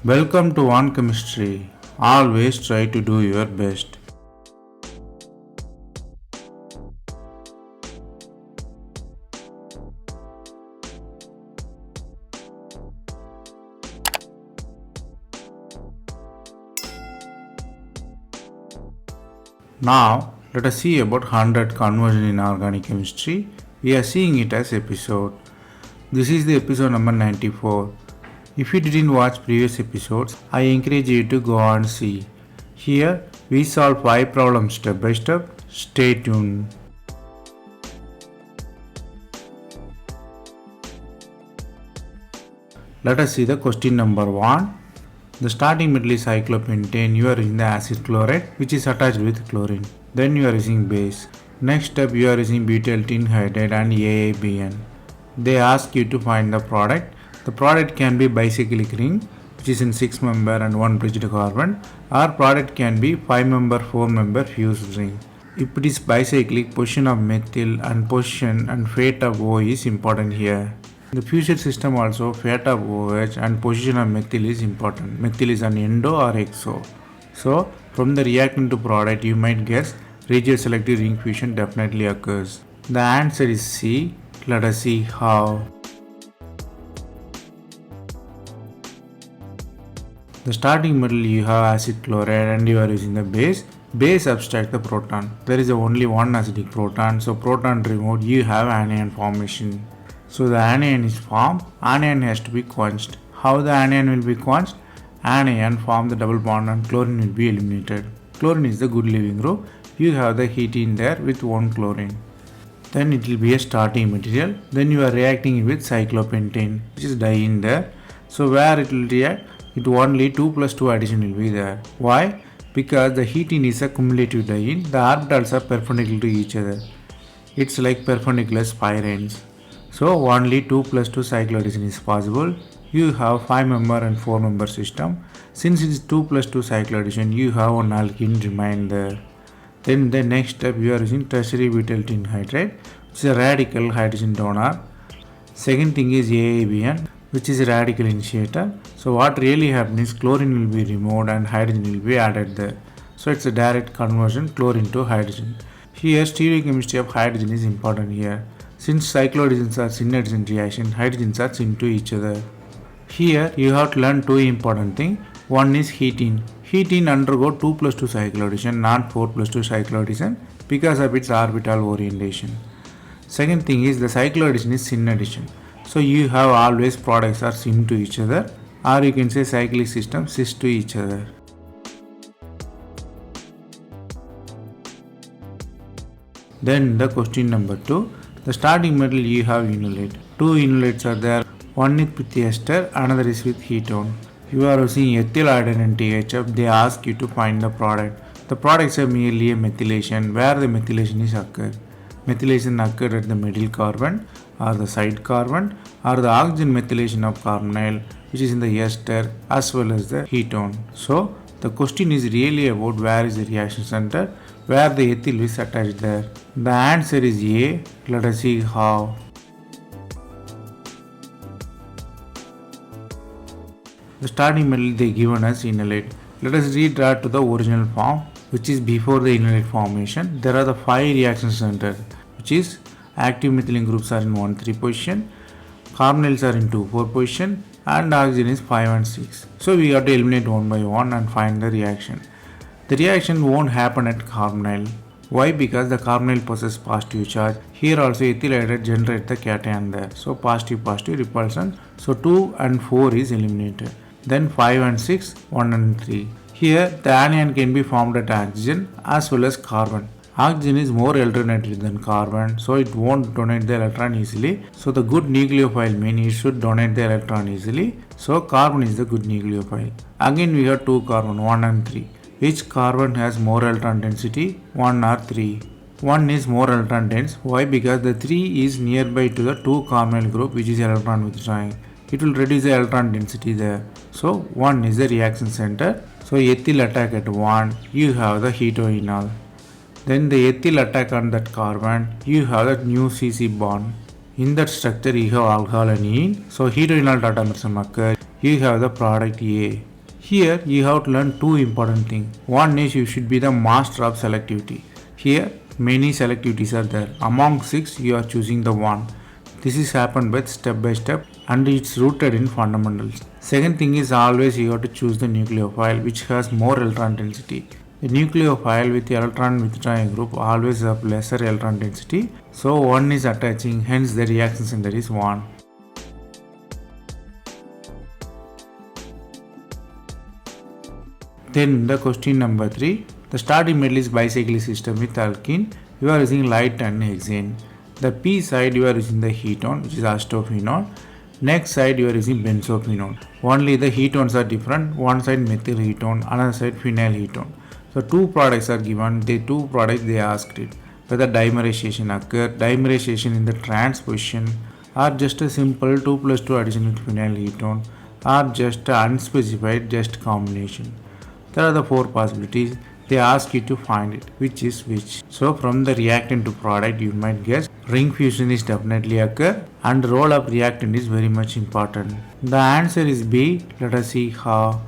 Welcome to On Chemistry. Always try to do your best. Now, let us see about 100 conversion in organic chemistry. We are seeing it as episode. This is the episode number 94. If you didn't watch previous episodes, I encourage you to go and see. Here, we solve 5 problems step by step. Stay tuned. Let us see the question number 1. The starting metal is cyclopentane. You are using the acid chloride which is attached with chlorine. Then you are using base. Next step you are using butyl tin hydride and AABN. They ask you to find the product. The product can be bicyclic ring which is in 6 member and 1 bridged carbon, or product can be 5 member 4 member fused ring. If it is bicyclic, position of methyl and position and fate of O is important here. In the fusion system also, fate of OH and position of methyl is important. Methyl is an endo or exo. So from the reactant to product you might guess regioselective ring fusion definitely occurs. The answer is C. Let us see how. The starting metal you have acid chloride and you are using the base. Base abstract the proton. There is only one acidic proton, so proton removed, you have anion formation. So the anion is formed. Anion has to be quenched. How the anion will be quenched? Anion form the double bond and chlorine will be eliminated. Chlorine is the good leaving group. You have the heat in there with one chlorine. Then it will be a starting material. Then you are reacting it with cyclopentane, which is dye in there. So where it will react? It only 2 plus 2 addition will be there. Why? Because the heating is a cumulative dye-in. The orbitals are perpendicular to each other. It's like perpendicular spirals. So only 2 plus 2 cycloaddition is possible. You have 5 member and 4 member system. Since it is 2 plus 2 cycloaddition, you have one alkene remain there. Then the next step you are using tertiary butyl tin hydride, which is a radical hydrogen donor. Second thing is AABN, which is a radical initiator. So what really happens is chlorine will be removed and hydrogen will be added there. So it's a direct conversion chlorine to hydrogen. Here stereochemistry of hydrogen is important here. Since cycloadditions are syn-addition reaction, hydrogens are syn to each other. Here you have to learn two important things. One is heating. Heating undergo 2 plus 2 cycloaddition, not 4 plus 2 cycloaddition because of its orbital orientation. Second thing is the cycloaddition is syn-addition. So you have always products are syn to each other, or you can say cyclic system cis to each other. Then the question number 2. The starting metal you have enolate. 2 enolates are there. One is with ester, another is with ketone. You are using ethyl iodine and THF. They ask you to find the product. The products are merely a methylation. Where the methylation is occurred? Methylation occurred at the middle carbon or the side carbon or the oxygen methylation of carbonyl, which is in the ester as well as the ketone. So the question is really about where is the reaction center, where the ethyl is attached there. The answer is A. Let us see how. The starting metal they given us enolate. Let us redraw to the original form, which is before the enolate formation. There are the 5 reaction centers, which is active methylene groups are in 1,3 position, carbonyls are in 2,4 position, and oxygen is 5 and 6. So we have to eliminate one by one and find the reaction. The reaction won't happen at carbonyl. Why? Because the carbonyl possesses positive charge. Here also ethyl iodide generates the cation there. So positive repulsion. So 2 and 4 is eliminated. Then 5 and 6, 1 and 3. Here the anion can be formed at oxygen as well as carbon. Oxygen is more electronegative than carbon, so it won't donate the electron easily. So the good nucleophile means it should donate the electron easily. So carbon is the good nucleophile. Again we have 2 carbon, 1 and 3. Which carbon has more electron density? 1 or 3? 1 is more electron dense. Why? Because the 3 is nearby to the 2 carbonyl group which is electron withdrawing. It will reduce the electron density there. So 1 is the reaction center. So ethyl attack at 1, you have the hetoenol. Then the ethyl attack on that carbon, you have that new CC bond. In that structure you have alcohol and ene. So hetoenol tautomerism occurs. You have the product A. Here you have to learn two important things. One is you should be the master of selectivity. Here many selectivities are there. Among 6 you are choosing the one. This is happened with step by step and it's rooted in fundamentals. Second thing is always you have to choose the nucleophile which has more electron density. The nucleophile with the electron withdrawing group always have lesser electron density. So one is attaching, hence the reaction center is 1. Then the question number 3. The starting metal is bicyclic system with alkene. You are using light and hexane. The P side you are using the ketone which is acetophenone. Next side you are using benzophenone. Only the ketones are different. One side methyl ketone, another side phenyl ketone. So two products are given. The two products they asked it. Whether dimerization occur, dimerization in the trans position, or just a simple 2 plus 2 addition with phenyl ketone, or just unspecified just combination. There are the 4 possibilities. They ask you to find it, which is which. So from the reactant to product you might guess ring fusion is definitely occur and role of reactant is very much important. The answer is B. Let us see how.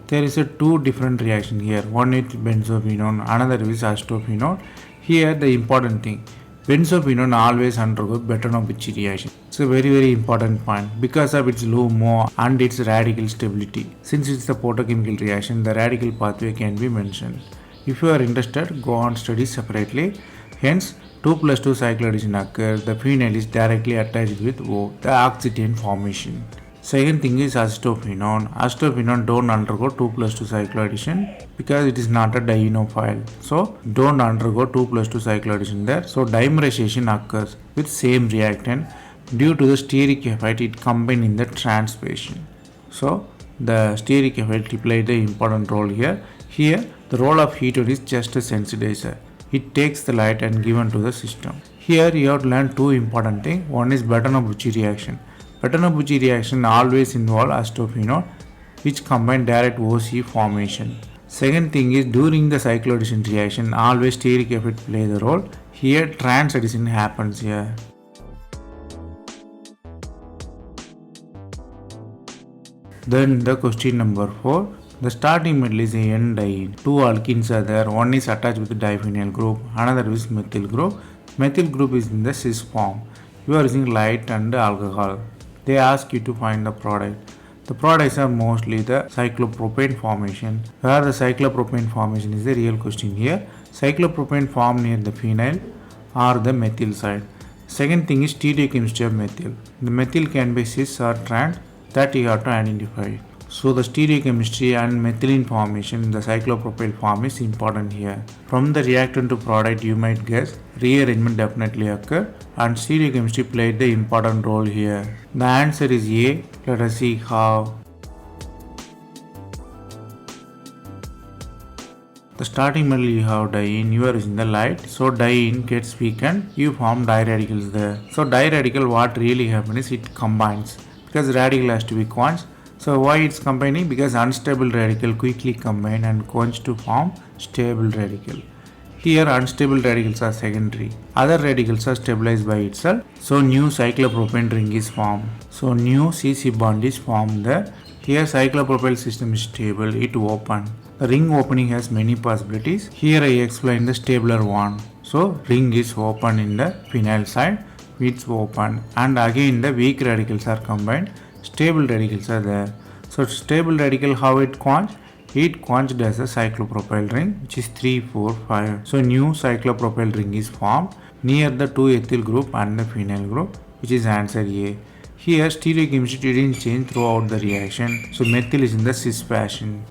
There is a 2 different reaction here. One is benzophenone, another is acetophenone. Here the important thing. Benzophenone always undergo Bertanovich reaction. It's a very important point because of its low mole and its radical stability. Since it's a photochemical reaction, the radical pathway can be mentioned. If you are interested, go on study separately. Hence, 2 plus 2 cycloaddition occurs. The phenyl is directly attached with O, the oxytone formation. Second thing is acetophenone. Acetophenone don't undergo 2 plus 2 cycloaddition because it is not a dienophile. So don't undergo 2 plus 2 cycloaddition there. So dimerization occurs with same reactant. Due to the steric effect it combined in the trans position. So the steric effect played the important role here. Here the role of ketone is just a sensitizer. It takes the light and given to the system. Here you have to learn two important things. One is Bertanovich reaction. Bertanovich reaction always involve acetophenone which combine direct OC formation. Second thing is during the cycloaddition reaction always steric effect play the role. Here trans addition happens here. Then the question number 4. The starting metal is a N-diene. 2 alkenes are there. One is attached with the diphenyl group, another is methyl group. Methyl group is in the cis form. You are using light and alcohol. They ask you to find the product. The products are mostly the cyclopropane formation. Where the cyclopropane formation is the real question here. Cyclopropane form near the phenyl or the methyl side. Second thing is stereochemistry of methyl. The methyl can be cis or trans that you have to identify. So the stereochemistry and methylene formation in the cyclopropyl form is important here. From the reactant to product you might guess rearrangement definitely occur and stereochemistry played the important role here. The answer is A. Let us see how. The starting metal you have diene, you are using the light, so diene gets weakened, you form diradicals there. So diradical what really happens is it combines because radical has to be quenched. So why it's combining? Because unstable radical quickly combine and quench to form stable radical. Here unstable radicals are secondary. Other radicals are stabilized by itself. So new cyclopropane ring is formed. So new CC bond is formed there. Here cyclopropyl system is stable, it open. The ring opening has many possibilities. Here I explain the stabler one. So ring is open in the phenyl side, it's open and again the weak radicals are combined. Stable radicals are there. So stable radical how it quenched? It quenched as a cyclopropyl ring which is 3, 4, 5. So new cyclopropyl ring is formed near the 2-ethyl group and the phenyl group which is answer A. Here stereochemistry didn't change throughout the reaction. So methyl is in the cis fashion.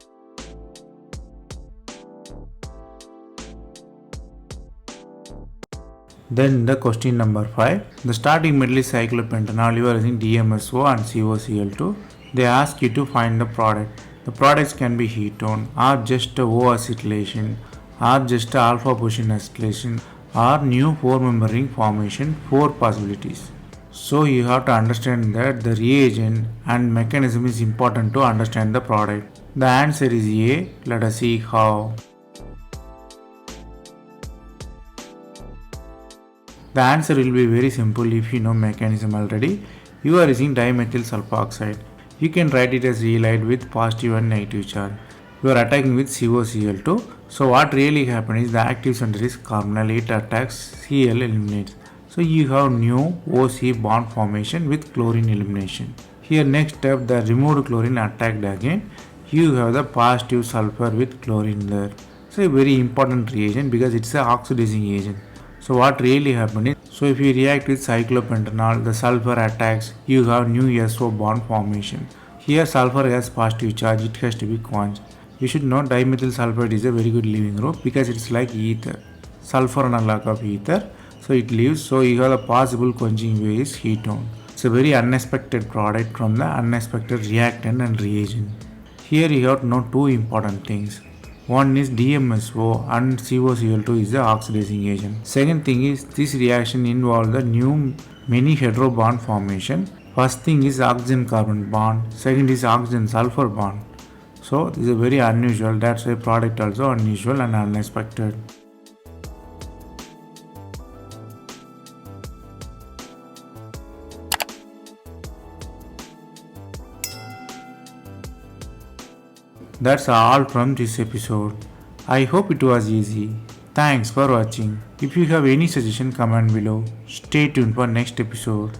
Then the question number 5. The starting metal is cyclopentanol. You are using DMSO and COCl2. They ask you to find the product. The products can be ketone or just O acetylation or just alpha position acetylation or new 4-member ring formation. 4 possibilities. So you have to understand that the reagent and mechanism is important to understand the product. The answer is A. Let us see how. The answer will be very simple if you know mechanism already. You are using dimethyl sulfoxide. You can write it as halide with positive and negative charge. You are attacking with COCl2. So what really happens is the active center is carbonyl, it attacks, Cl eliminates. So you have new OC bond formation with chlorine elimination. Here next step, the removed chlorine attacked again. You have the positive sulfur with chlorine there. So a very important reagent because it's an oxidizing agent. So what really happened is, so if you react with cyclopentanol, the sulfur attacks, you have new SO bond formation. Here sulfur has positive charge, it has to be quenched. You should know dimethyl sulfide is a very good leaving group because it's like ether. Sulfur analog of ether. So it leaves, so you have a possible quenching way is ketone. It's a very unexpected product from the unexpected reactant and reagent. Here you have to know two important things. One is DMSO and COCl2 is the oxidizing agent. Second thing is this reaction involves the new many hetero bond formation. First thing is oxygen carbon bond. Second is oxygen sulfur bond. So this is very unusual. That's why product also unusual and unexpected. That's all from this episode. I hope it was easy. Thanks for watching. If you have any suggestion, comment below. Stay tuned for next episode.